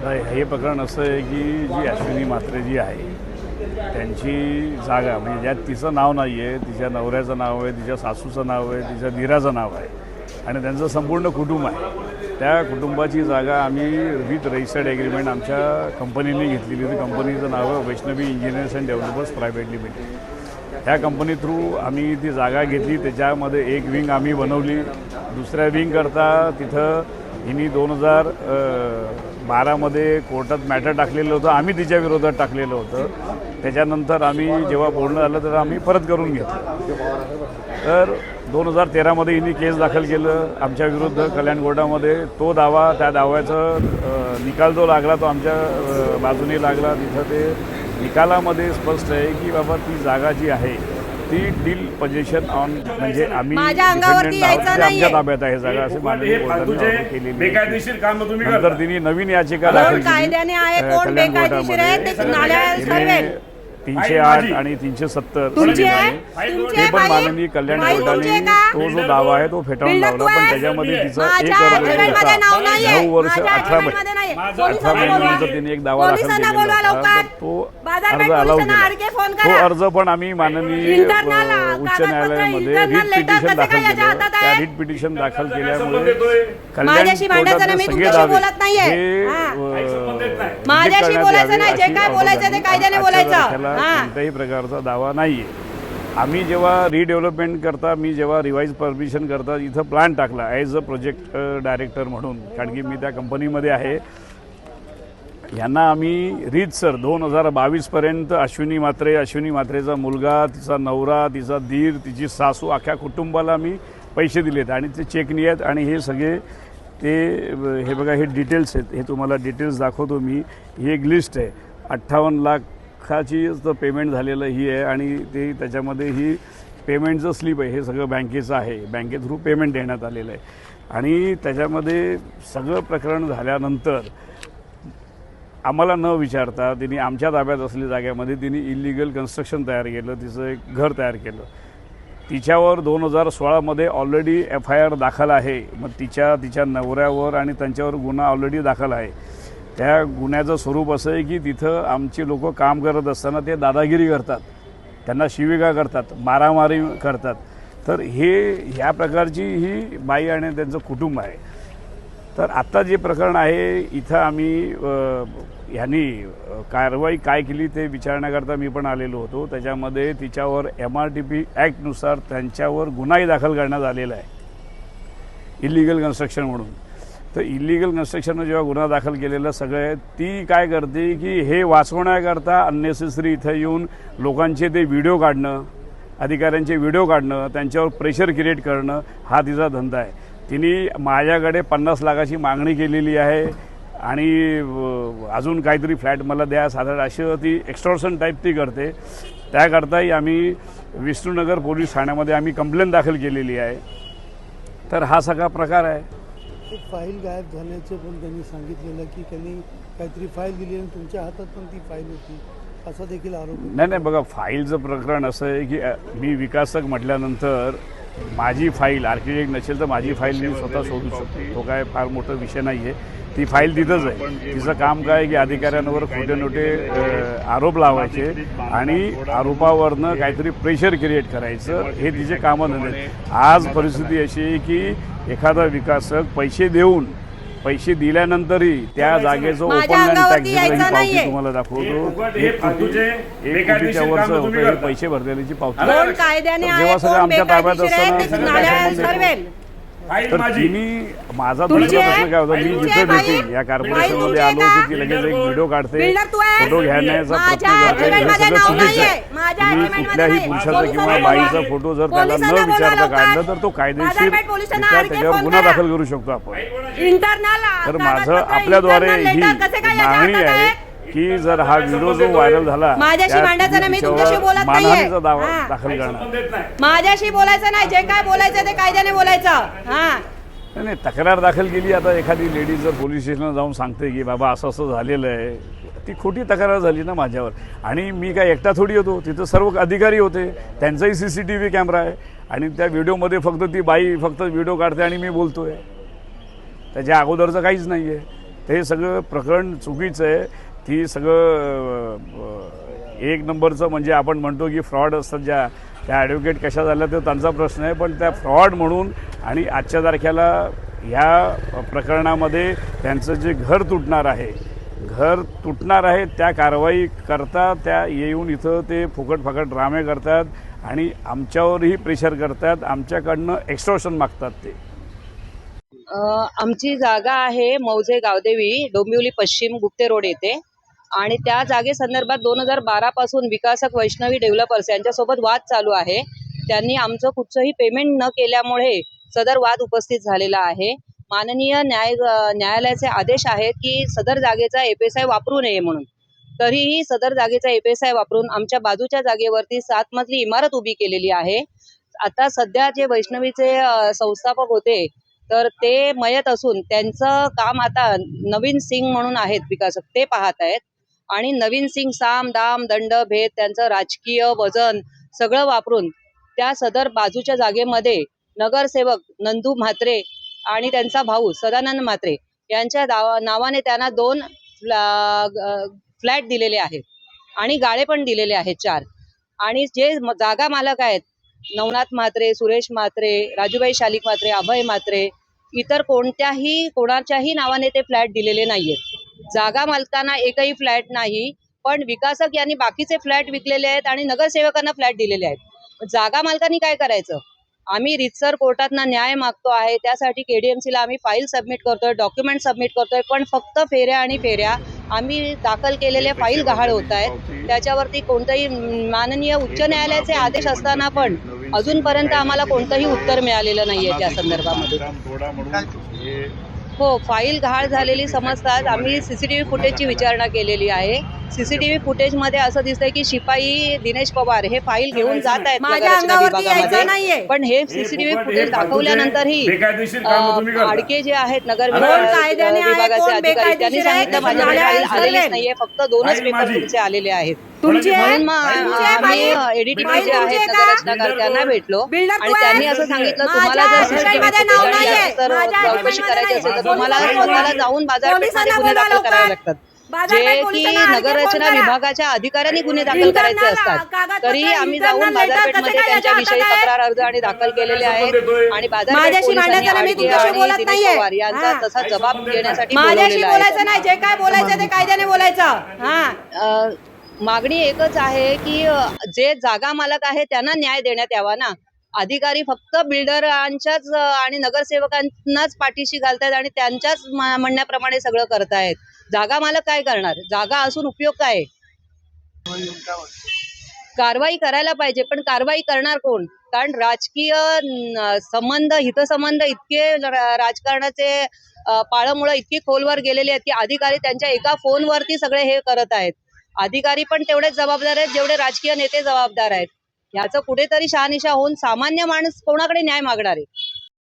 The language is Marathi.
हे प्रकरण असं आहे की जी अश्विनी म्हात्रे जी आहे त्यांची जागा म्हणजे ज्यात तिचं नाव नाही आहे, तिच्या नवऱ्याचं नाव आहे, तिच्या सासूचं नाव आहे, तिच्या दिराचं नाव आहे आणि त्यांचं संपूर्ण कुटुंब आहे। त्या कुटुंबाची जागा आम्ही विथ रजिस्टर्ड ॲग्रीमेंट आमच्या कंपनीने घेतलेली होती। कंपनीचं नाव आहे Vaishnavi engineers and developers private limited. त्या कंपनी थ्रू आम्ही ती जागा घेतली, त्याच्यामध्ये एक विंग आम्ही बनवली। दुसऱ्या विंग करता तिथं हिनी 2012मध्ये कोर्टात मॅटर टाकलेलं होतं, आम्ही तिच्या विरोधात टाकलेलं होतं। त्याच्यानंतर आम्ही जेव्हा बोलणं झालं तर आम्ही परत करून घेतलं। तर 2013मध्ये हिनी केस दाखल केलं आमच्या विरुद्ध कल्याण कोर्टामध्ये। तो दावा, त्या दाव्याचा निकाल जो लागला तो आमच्या बाजूने लागला। तिथं ते निकालामध्ये स्पष्ट आहे की बाबा ती जागा जी आहे ती डील पोझिशन ऑन म्हणजे आम्ही आमच्या ताब्यात आहे जागा असे माननीय कोर्टाने केलेली। बेकायदेशीर काम तुम्ही नंतर तिने नवीन याचिका दाखल केली कल्याण कोर्टामध्ये 308 आणि 370 ते पण माननीय कल्याण कोर्टाने तो जो दावा आहे तो फेटाळून लावला। पण त्याच्यामध्ये तिचा 9 वर्ष 18 महिन्यानंतर तिने एक दावा दाखल केलेला होता, तो अर्ज अलाउ केला। तो अर्ज पण आम्ही माननीय उच्च न्यायालयामध्ये रिट पिटिशन दाखल केलं। त्या रिट पिटिशन दाखल केल्यामुळे कल्याण कोर्टाचे सगळे दावे कोणत्याही प्रकारचा दावा नाही आहे। आम्ही जेव्हा रिडेव्हलपमेंट करता, मी जेव्हा रिवाइज परमिशन करता इथं प्लॅन टाकला ॲज अ प्रोजेक्ट डायरेक्टर म्हणून, कारण की मी त्या कंपनीमध्ये आहे। यांना आम्ही रीतसर 2022पर्यंत अश्विनी म्हात्रेचा मुलगा, तिचा नवरा, तिचा दीर, तिची सासू, अख्ख्या कुटुंबाला आम्ही पैसे दिलेत आणि ते चेकनी आहेत। आणि हे सगळे हे बघा, हे डिटेल्स आहेत, हे तुम्हाला डिटेल्स दाखवतो मी। ही एक लिस्ट आहे, 58 लाखाची पेमेंट झालेलं ही आहे आणि ते त्याच्यामध्ये ही पेमेंटचं स्लिप आहे, हे सगळं बँकेचं आहे, बँके थ्रू पेमेंट देण्यात आलेलं आहे। आणि त्याच्यामध्ये सगळं प्रकरण झाल्यानंतर आम्हाला न विचारता तिने आमच्या ताब्यात असलेल्या जागेमध्ये तिने इलिगल कन्स्ट्रक्शन तयार केलं, तिचं एक घर तयार केलं। तिच्यावर 2016मध्ये ऑलरेडी FIR दाखल आहे। मग तिच्या नवऱ्यावर आणि त्यांच्यावर गुन्हा ऑलरेडी दाखल आहे। त्या गुन्ह्याचं स्वरूप असं आहे की तिथं आमचे लोक काम करत असताना ते दादागिरी करतात, त्यांना शिवीगाळ करतात, मारामारी करतात। तर ह्या प्रकारची ही बाई आणि त्यांचं कुटुंब आहे। तर आत्ता जे प्रकरण आहे इथं आम्ही ह्यांनी कारवाई काय केली ते विचारण्याकरता मी पण आलेलो होतो। त्याच्यामध्ये तिच्यावर MRTP ॲक्टनुसार त्यांच्यावर गुन्हाही दाखल करण्यात आलेला आहे इलिगल कन्स्ट्रक्शन म्हणून। तर इलिगल कन्स्ट्रक्शननं जेव्हा गुन्हा दाखल केलेला सगळं आहे, ती काय करते की हे वाचवण्याकरता अननेसेसरी इथं येऊन लोकांचे ते व्हिडिओ काढणं, अधिकाऱ्यांचे व्हिडिओ काढणं, त्यांच्यावर प्रेशर क्रिएट करणं हा तिचा धंदा आहे। तिने माझ्याकडे 50 लाखाची मागणी केलेली आहे आणि अजून काहीतरी फ्लॅट मला द्या साधारण, अशी ती एक्स्टॉर्शन टाईप ती करते। त्याकरताही आम्ही विष्णुनगर पोलीस ठाण्यामध्ये आम्ही कंप्लेंट दाखल केलेली आहे। तर हा सगळा प्रकार आहे। एक फाईल गायब झाल्याचं पण त्यांनी सांगितलेलं की त्यांनी काहीतरी फाईल दिली आणि तुमच्या हातात पण ती फाईल होती असा देखील आरोप। नाही बघा, फाईलचं प्रकरण असं आहे की मी विकासक म्हटल्यानंतर माझी फाईल आर्किटेक्ट नसेल तर माझी फाईल मी स्वतः शोधू शकतो, तो काय फार मोठा विषय नाही आहे। ती फाईल तिथंच आहे। तिचं काम काय की अधिकाऱ्यांवर खोटे नोटे आरोप लावायचे आणि आरोपावरनं काहीतरी प्रेशर क्रिएट करायचं, हे तिचे कामं धंदे। आज परिस्थिती अशी आहे की एखादा विकासक पैसे दिल्यानंतरही त्या जागेचं ओपन लँड टॅक्सची पावती तुम्हाला दाखवतो, 1 कोटीच्या वरचं होतं हे पैसे भरलेल्याची पावती। जेव्हा सगळं आमच्या ताब्यात असताना तर तिने माझा दुसरा प्रश्न काय होता, मी जिथं भेटेन या कॉर्पोरेशनमध्ये आलो की ती लगेच एक व्हिडिओ काढते, फोटो घ्यायचा प्रयत्न करते, हे सगळं चुकीचं आहे। तुम्ही कुठल्याही पुरुषाचा किंवा बाईचा फोटो जर त्याला न विचारता काढलं तर तो कायदेशीर त्याच्यावर गुन्हा दाखल करू शकतो आपण। तर माझं आपल्याद्वारे ही मागणी आहे की जर हा व्हिडिओ जो व्हायरल झाला मानहानीचा दावा दाखल करणार। माझ्याशी बोलायचं नाही, जे काय बोलायचं ते कायद्याने बोलायचं। नाही, तक्रार दाखल केली। आता एखादी लेडीज जर पोलीस स्टेशनला जाऊन सांगते की बाबा असं असं झालेलं आहे, ती खोटी तक्रार झाली ना माझ्यावर। आणि मी काय एकटा थोडी होतो, तिथं सर्व अधिकारी होते, त्यांचाही CCTV कॅमेरा आहे आणि त्या व्हिडिओमध्ये फक्त ती बाई फक्त व्हिडिओ काढते आणि मी बोलतोय, त्याच्या अगोदरचं काहीच नाही आहे। ते सगळं प्रकरण चुकीचं आहे. ती सगळं एक नंबरचं म्हणजे आपण म्हणतो की फ्रॉड असतात ज्या त्या ॲडव्होकेट कशा झाल्या तो त्यांचा प्रश्न आहे, पण त्या फ्रॉड म्हणून आणि आजच्या तारखेला ह्या प्रकरणामध्ये त्यांचं जे घर तुटणार आहे त्या कारवाई करता त्या येऊन इथं ते फुकट ड्रामे करतात आणि आमच्यावरही प्रेशर करतात, आमच्याकडनं एक्स्टॉर्शन मागतात ते. आमची जागा आहे मौजे गावदेवी डोंबिवली पश्चिम गुप्ते रोड येथे आणि त्या जागेसंदर्भात 2012 पासून विकासक वैष्णवी डेव्हलपर्स यांच्यासोबत वाद चालू आहे. त्यांनी आमचं कुठचंही पेमेंट न केल्यामुळे सदर वाद उपस्थित झालेला आहे. माननीय न्यायालयाचे आदेश आहेत की सदर जागेचा FSI वापरू नये म्हणून. तरीही सदर जागेचा FSI वापरून आमच्या बाजूच्या जागेवरती 7 मजली इमारत उभी केलेली आहे. आता सध्या जे वैष्णवीचे संस्थापक होते तर ते मयत असून त्यांचं काम आता नवीन सिंग म्हणून आहेत विकासक, ते पाहत आहेत. आणि नवीन सिंग साम दाम दंड भेद त्यांचं राजकीय वजन सगळं वापरून त्या सदर बाजूच्या जागेमध्ये नगरसेवक नंदू म्हात्रे आणि त्यांचा भाऊ सदानंद म्हात्रे यांच्या नावाने त्यांना 2 फ्लॅट दिलेले आहेत आणि गाळे पण दिलेले आहेत 4. आणि जे जागा मालक आहेत नवनाथ म्हात्रे, सुरेश म्हात्रे, राजूबाई शालिक म्हात्रे, अभय म्हात्रे, इतर कोणाच्याही नावाने ते फ्लॅट दिलेले नाहीयेत. जागा मालकांना एकही फ्लॅट नाही, पण विकासक यांनी बाकीचे फ्लॅट विकलेले आहेत आणि नगरसेवकांना फ्लॅट दिलेले आहेत. जागा मालकांनी काय करायचं? आम्ही रितसर कोर्टातनं न्याय मागतो आहे, त्यासाठी KDMCला आम्ही फाईल सबमिट करतोय, डॉक्युमेंट सबमिट करतोय, पण फक्त फेऱ्या आणि फेऱ्या. आम्ही दाखल केलेल्या फाईल गहाळ होत आहेत. त्याच्यावरती कोणतंही माननीय उच्च न्यायालयाचे आदेश असताना पण अजूनपर्यंत आम्हाला कोणतंही उत्तर मिळालेलं नाहीये त्या संदर्भामध्ये. हो, फाईल गहाळ झालेली समजतात. आम्ही CCTV फुटेजची विचारणा केलेली आहे. CCTV फुटेजमध्ये असं दिसतंय की शिपाई दिनेश पवार हे फाईल घेऊन जात आहेत माझ्या नगररचना अंगावरती यायचं विभागामध्ये. नाहीये. पण हे CCTV फुटेज दाखवल्यानंतरही आडके जे आहेत नगर कायद्याने आहे, विभागाचे कोण अधिकारी त्यांनी बेकायदेशीर आहे, सांगितलं माझ्याकडे त्याची फाईल न्यायालयात आलेलीच ठरवेल. नाहीये, फक्त 2च पेपर तुमचे आलेले आहेत. तुमची आहे? म्हणून मग तुमची आहे आम्ही फाईल? एडिटर फाईल जे तुमची आहेत आहे का? नगररचनाकार त्यांना भेटलो बिल्डर आणि तू त्यांनी आहे? असं सांगितलं माझ्या तुम्हाला जर CCTV मध्ये नाव फुटेज नाहीये. तर माझ्या चौकशी मध्ये करायची असेल तर नाही. तुम्हाला जाऊन बाजारपेठमध्ये पोलिसांना गुन्हे दाखल बोलवा करावे लवकर. लागतात. बाजारपेठ जे की पोलिसांना अर्ज नगररचना फोन करा. विभागाच्या अधिकाऱ्यांनी गुन्हे दाखल इंटरनल करायचे असतात. कागदपत्र, तरी आम्ही इंटरनल जाऊन लेटर बाजारपेठमध्ये कसे काय त्यांच्याविषयी याच्या हातात तक्रार अर्ज आणि दाखल केलेले आहेत आणि बाजारपेठ माझ्याशी पोलिसांनी भांडायचं नाही, मी आडके तुमच्याशी आणि बोलत दिनेश नाहीये. पवार यांचा हा. तसा जबाब घेण्यासाठी माझ्याशी बोलवलेला आहे. बोलायचं नाही, जे काय बोलायचं ते कायद्याने बोलायचं. मागणी एकच आहे की जे जागा मालक आहे त्यांना न्याय देण्यात यावा ना. अधिकारी फक्त बिल्डरांच्याच आणि नगरसेवकांनाच पाठीशी घालतायत आणि त्यांच्याच म्हणण्याप्रमाणे सगळं करतायत. जागा मालक काय करणार? जागा असून उपयोग काय? कारवाई करायला पाहिजे, पण कारवाई करणार कोण? कारण राजकीय संबंध, हितसंबंध इतके राजकारणाचे पाळंमुळं इतकी खोलवर गेलेली आहेत की अधिकारी त्यांच्या एका फोनवरती सगळे हे करत आहेत. अधिकारी पण तेवढेच जबाबदार आहेत जेवढे राजकीय नेते जबाबदार आहेत. ह्याचं कुठेतरी शहानिशा होऊन सामान्य माणूस कोणाकडे न्याय मागणार आहे?